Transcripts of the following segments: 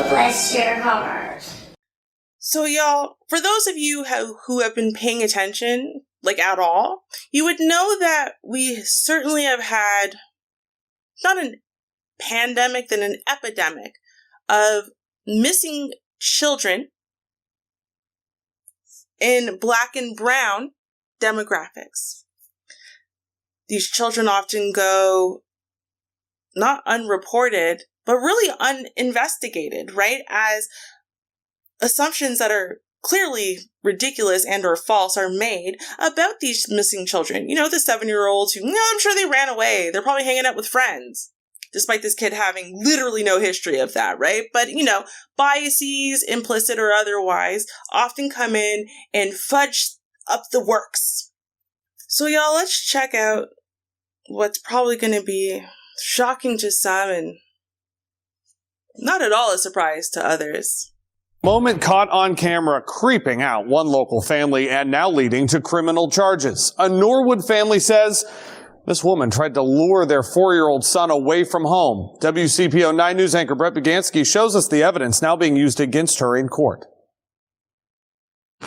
bless your heart. So y'all, for those of you who have been paying attention, like at all, you would know that we certainly have had not a pandemic, then an epidemic of missing children in Black and brown demographics. These children often go not unreported, but really uninvestigated, right? As assumptions that are clearly ridiculous and or false are made about these missing children. You know, the 7-year-olds who, I'm sure they ran away. They're probably hanging out with friends, despite this kid having literally no history of that, right? But, biases, implicit or otherwise, often come in and fudge up the works. So y'all, let's check out what's probably going to be shocking to some and not at all a surprise to others. Moment caught on camera creeping out one local family and now leading to criminal charges. A Norwood family says this woman tried to lure their 4-year-old son away from home. WCPO 9 News anchor Brett Bagansky shows us the evidence now being used against her in court.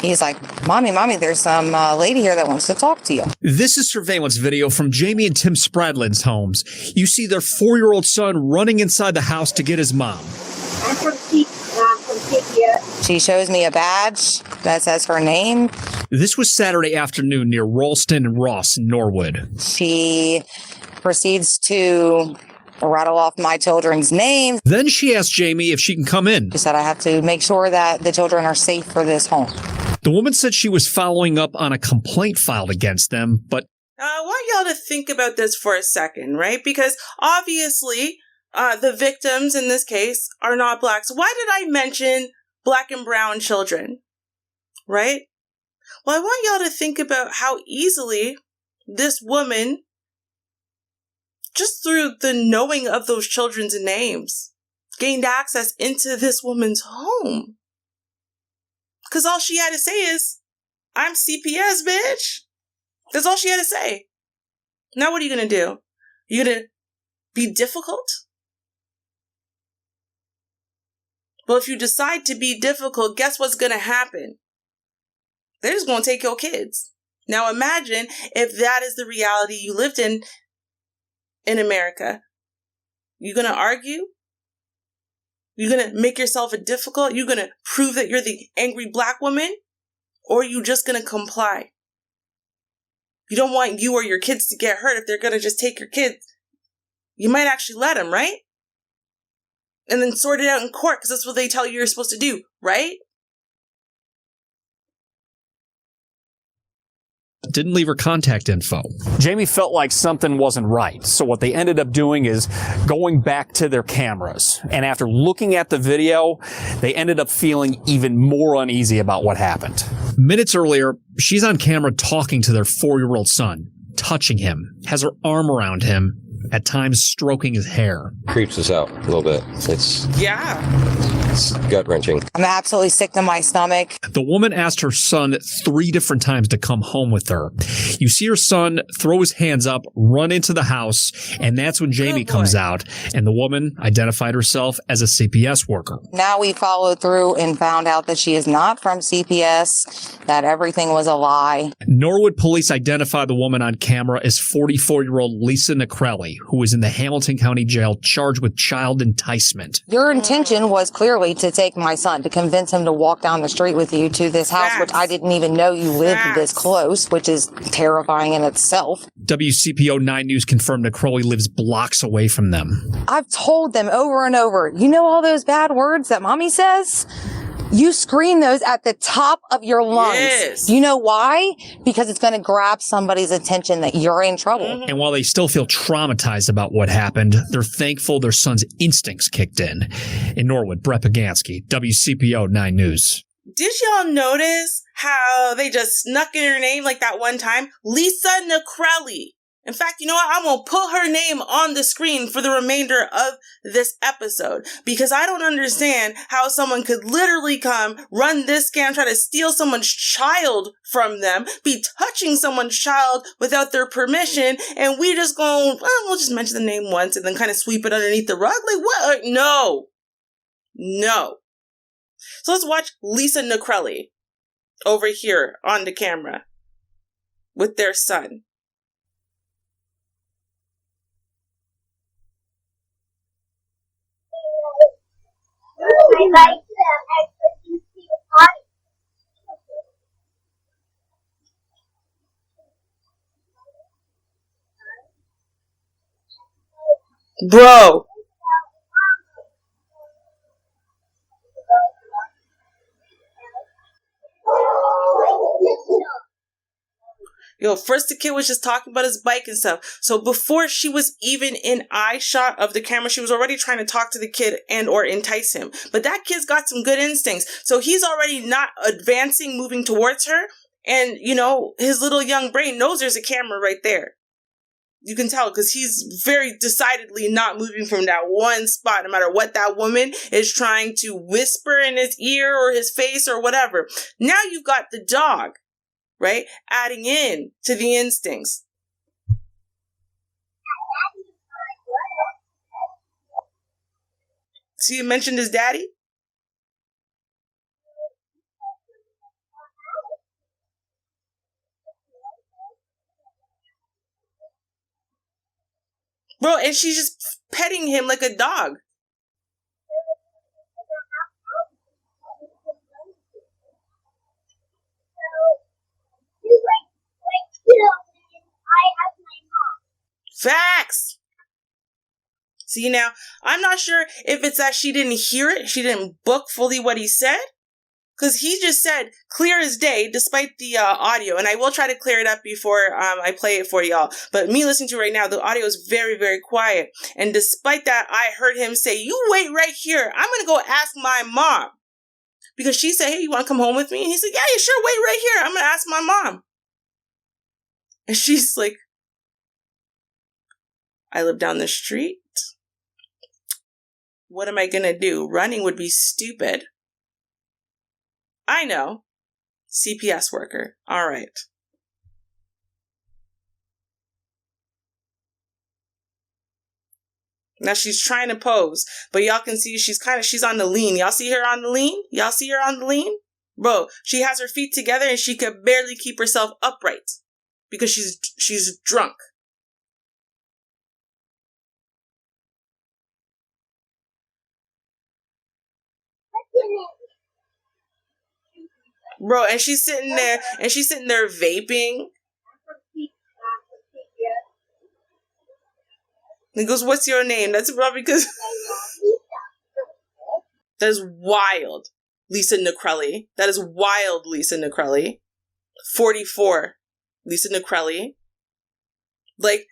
He's like, Mommy, there's some lady here that wants to talk to you. This is surveillance video from Jamie and Tim Spradlin's homes. You see their 4-year-old son running inside the house to get his mom. I'm from CPS. She shows me a badge that says her name. This was Saturday afternoon near Ralston and Ross in Norwood. She proceeds to rattle off my children's names. Then she asked Jamie if she can come in. She said I have to make sure that the children are safe for this home. The woman said she was following up on a complaint filed against them, but I want y'all to think about this for a second, right? Because obviously, the victims in this case are not Black. So why did I mention Black and brown children, right? Well, I want y'all to think about how easily this woman, just through the knowing of those children's names, gained access into this woman's home. Because all she had to say is, I'm CPS, bitch. That's all she had to say. Now what are you going to do? You going to be difficult? Well, if you decide to be difficult, guess what's going to happen? They're just going to take your kids. Now imagine if that is the reality you lived in America. You going to argue? You're going to make yourself a difficult? You're going to prove that you're the angry Black woman? Or are you just going to comply? You don't want you or your kids to get hurt if they're going to just take your kids. You might actually let them, right? And then sort it out in court because that's what they tell you you're supposed to do, right? didn't leave her contact info. Jamie felt like something wasn't right. So what they ended up doing is going back to their cameras. And after looking at the video, they ended up feeling even more uneasy about what happened. Minutes earlier, she's on camera talking to their 4-year-old son, touching him, has her arm around him, at times stroking his hair. Creeps us out a little bit. It's gut-wrenching. I'm absolutely sick to my stomach. The woman asked her son 3 different times to come home with her. You see her son throw his hands up, run into the house, and that's when Jamie comes out, and the woman identified herself as a CPS worker. Now we followed through and found out that she is not from CPS, that everything was a lie. Norwood police identified the woman on camera as 44-year-old Lisa Nacrelli, who was in the Hamilton County Jail charged with child enticement. Your intention was clearly to take my son, to convince him to walk down the street with you to this house, which I didn't even know you lived this close, which is terrifying in itself. WCPO 9 News confirmed Nacrelli lives blocks away from them. I've told them over and over, you know all those bad words that mommy says? You scream those at the top of your lungs. Yes. You know why? Because it's going to grab somebody's attention that you're in trouble. And while they still feel traumatized about what happened, they're thankful their son's instincts kicked in. In Norwood, Brett Bagansky, WCPO 9 News. Did y'all notice how they just snuck in her name like that one time? Lisa Nacrelli. In fact, you know what? I'm going to put her name on the screen for the remainder of this episode because I don't understand how someone could literally come, run this scam, try to steal someone's child from them, be touching someone's child without their permission, and we just go, we'll just mention the name once and then kind of sweep it underneath the rug? Like, what? No. No. So let's watch Lisa Nacrelli over here on the camera with their son. I like the expertise body. Bro. Yo, first the kid was just talking about his bike and stuff. So before she was even in eye shot of the camera, she was already trying to talk to the kid and or entice him. But that kid's got some good instincts. So he's already not advancing, moving towards her. And, you know, his little young brain knows there's a camera right there. You can tell because he's very decidedly not moving from that one spot, no matter what that woman is trying to whisper in his ear or his face or whatever. Now you've got the dog, right? Adding in to the instincts. So you mentioned his daddy? Bro, and she's just petting him like a dog. Facts. See, now, I'm not sure if it's that she didn't hear it, she didn't book fully what he said, because he just said clear as day, despite the audio, and I will try to clear it up before I play it for y'all. But me listening to it right now, the audio is very, very quiet, and despite that, I heard him say, "You wait right here. I'm gonna go ask my mom," because she said, "Hey, you want to come home with me?" And he said, "Yeah, sure. Wait right here. I'm gonna ask my mom." And she's like, "I live down the street. What am I gonna do? Running would be stupid." I know. CPS worker. All right. Now she's trying to pose, but y'all can see she's on the lean. Y'all see her on the lean? Y'all see her on the lean? Bro, she has her feet together and she could barely keep herself upright because she's drunk. Bro, and she's sitting there vaping. He goes, "What's your name?" That's probably because that is wild, Lisa Nacrelli. That is wild, Lisa Nacrelli. 44, Lisa Nacrelli. Like,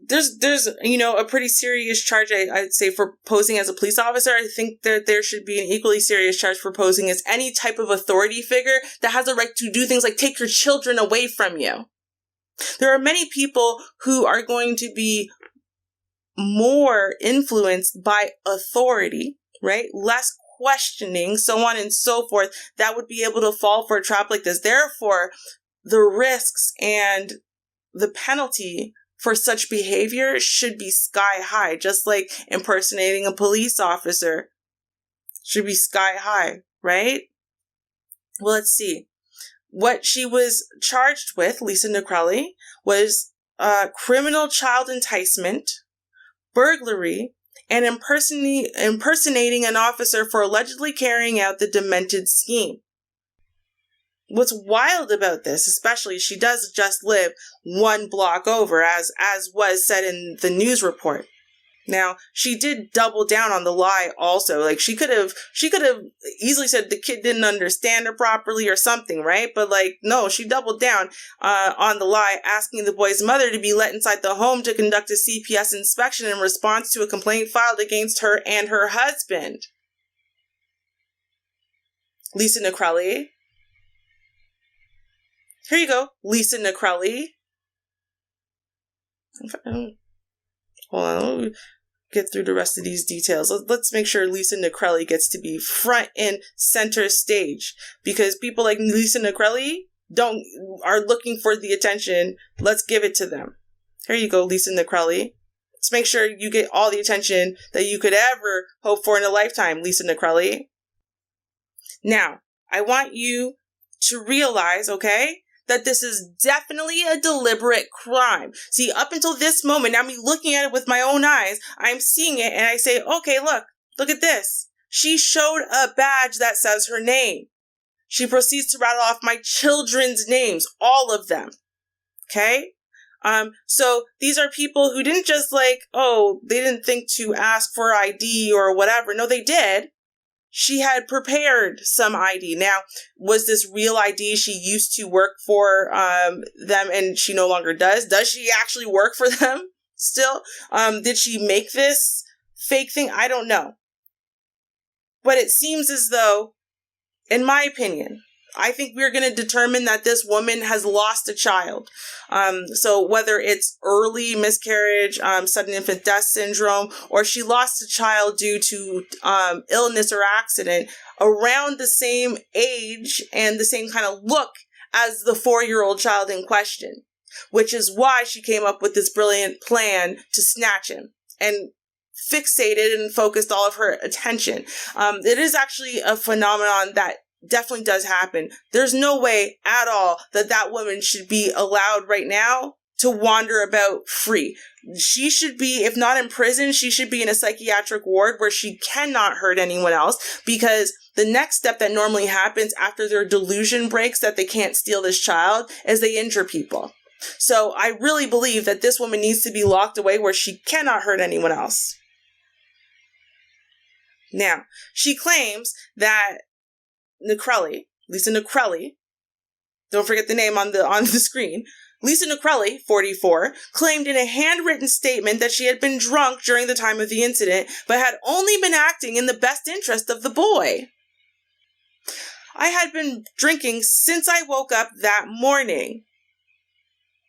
there's a pretty serious charge, I'd say, for posing as a police officer. I think that there should be an equally serious charge for posing as any type of authority figure that has a right to do things like take your children away from you. There are many people who are going to be more influenced by authority, right? Less questioning, so on and so forth, that would be able to fall for a trap like this. Therefore, the risks and the penalty for such behavior should be sky high, just like impersonating a police officer should be sky high, right? Well, let's see. What she was charged with, Lisa Nacrelli, was criminal child enticement, burglary, and impersonating an officer for allegedly carrying out the demented scheme. What's wild about this, especially, she does just live one block over, as was said in the news report. Now, she did double down on the lie also. Like, she could have easily said the kid didn't understand her properly or something, right? But, like, no, she doubled down on the lie, asking the boy's mother to be let inside the home to conduct a CPS inspection in response to a complaint filed against her and her husband. Lisa Nacrelli. Here you go, Lisa Nacrelli. Hold on, let me get through the rest of these details. Let's make sure Lisa Nacrelli gets to be front and center stage, because people like Lisa Nacrelli are looking for the attention. Let's give it to them. Here you go, Lisa Nacrelli. Let's make sure you get all the attention that you could ever hope for in a lifetime, Lisa Nacrelli. Now, I want you to realize, okay, that this is definitely a deliberate crime. See, up until this moment, now me looking at it with my own eyes, I'm seeing it and I say, okay, look at this. She showed a badge that says her name. She proceeds to rattle off my children's names, all of them. Okay? So these are people who didn't just they didn't think to ask for ID or whatever. No, they did. She had prepared some ID. Now, was this real ID? She used to work for them and she no longer does. Does she actually work for them still? Did she make this fake thing? I don't know. But it seems as though, in my opinion, I think we're going to determine that this woman has lost a child. So whether it's early miscarriage, sudden infant death syndrome, or she lost a child due to illness or accident around the same age and the same kind of look as the 4-year-old child in question, which is why she came up with this brilliant plan to snatch him and fixated and focused all of her attention. It is actually a phenomenon that definitely does happen. There's no way at all that woman should be allowed right now to wander about free. She should be, if not in prison, she should be in a psychiatric ward where she cannot hurt anyone else, because the next step that normally happens after their delusion breaks that they can't steal this child is they injure people. So I really believe that this woman needs to be locked away where she cannot hurt anyone else. Now, she claims that Lisa Nacrelli, don't forget the name on the screen. Lisa Nacrelli, 44, claimed in a handwritten statement that she had been drunk during the time of the incident, but had only been acting in the best interest of the boy. I had been drinking since I woke up that morning.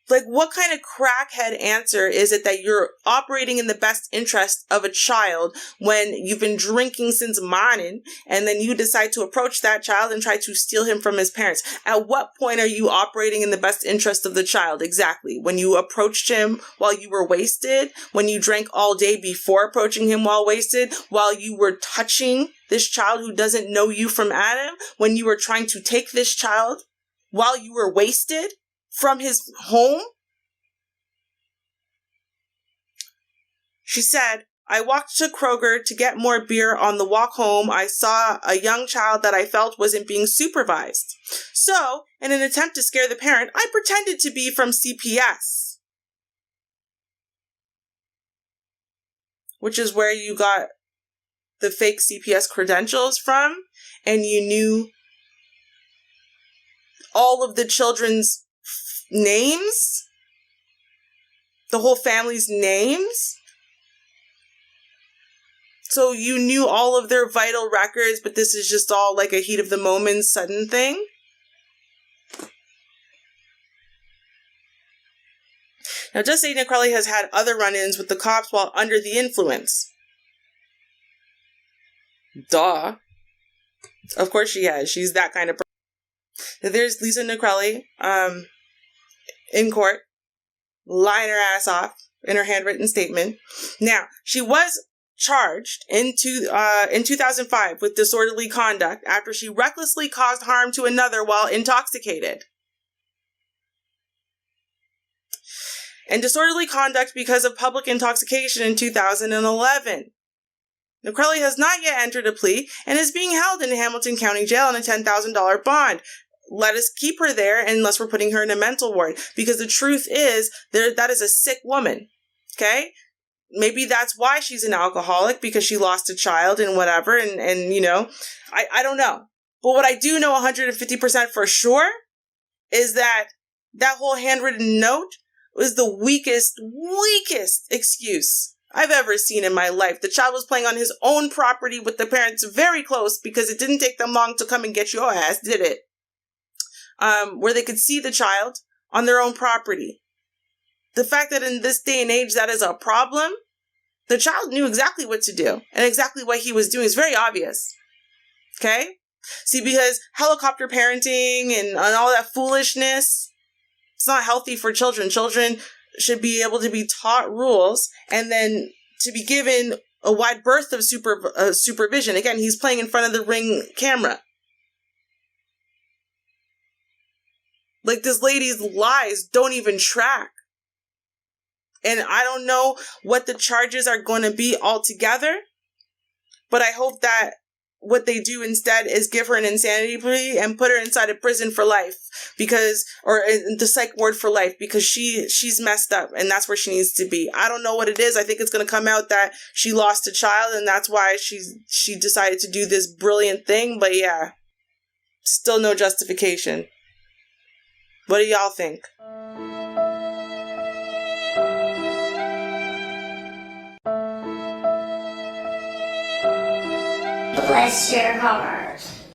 What kind of crackhead answer is it that you're operating in the best interest of a child when you've been drinking since morning and then you decide to approach that child and try to steal him from his parents? At what point are you operating in the best interest of the child? Exactly. When you approached him while you were wasted, when you drank all day before approaching him while wasted, while you were touching this child who doesn't know you from Adam, when you were trying to take this child while you were wasted from his home? She said, I walked to Kroger to get more beer. On the walk home, I saw a young child that I felt wasn't being supervised. So, in an attempt to scare the parent, I pretended to be from CPS. Which is where you got the fake CPS credentials from, and you knew all of the children's names, the whole family's names. So you knew all of their vital records, but this is just all like a heat of the moment sudden thing. Now, just say Nacrelli has had other run-ins with the cops while under the influence. Duh. Of course she has. She's that kind of person. There's Lisa Nacrelli, in court, lying her ass off in her handwritten statement. Now, she was charged in 2005 with disorderly conduct after she recklessly caused harm to another while intoxicated. And disorderly conduct because of public intoxication in 2011. Nacrelli has not yet entered a plea and is being held in Hamilton County Jail on a $10,000 bond. Let us keep her there unless we're putting her in a mental ward, because the truth is that is a sick woman. Okay? Maybe that's why she's an alcoholic, because she lost a child and whatever. And you know, I don't know. But what I do know 150% for sure is that whole handwritten note was the weakest excuse I've ever seen in my life. The child was playing on his own property with the parents very close, because it didn't take them long to come and get your ass, did it? Where they could see the child on their own property. The fact that in this day and age that is a problem, the child knew exactly what to do and exactly what he was doing is very obvious. Okay? See, because helicopter parenting and all that foolishness, it's not healthy for children. Children should be able to be taught rules and then to be given a wide berth of supervision. Again, he's playing in front of the Ring camera. Like, this lady's lies don't even track. And I don't know what the charges are going to be altogether, but I hope that what they do instead is give her an insanity plea and put her inside a prison for life, or in the psych ward for life, because she's messed up and that's where she needs to be. I don't know what it is. I think it's going to come out that she lost a child and that's why she decided to do this brilliant thing. But yeah, still no justification. What do y'all think? Bless your heart.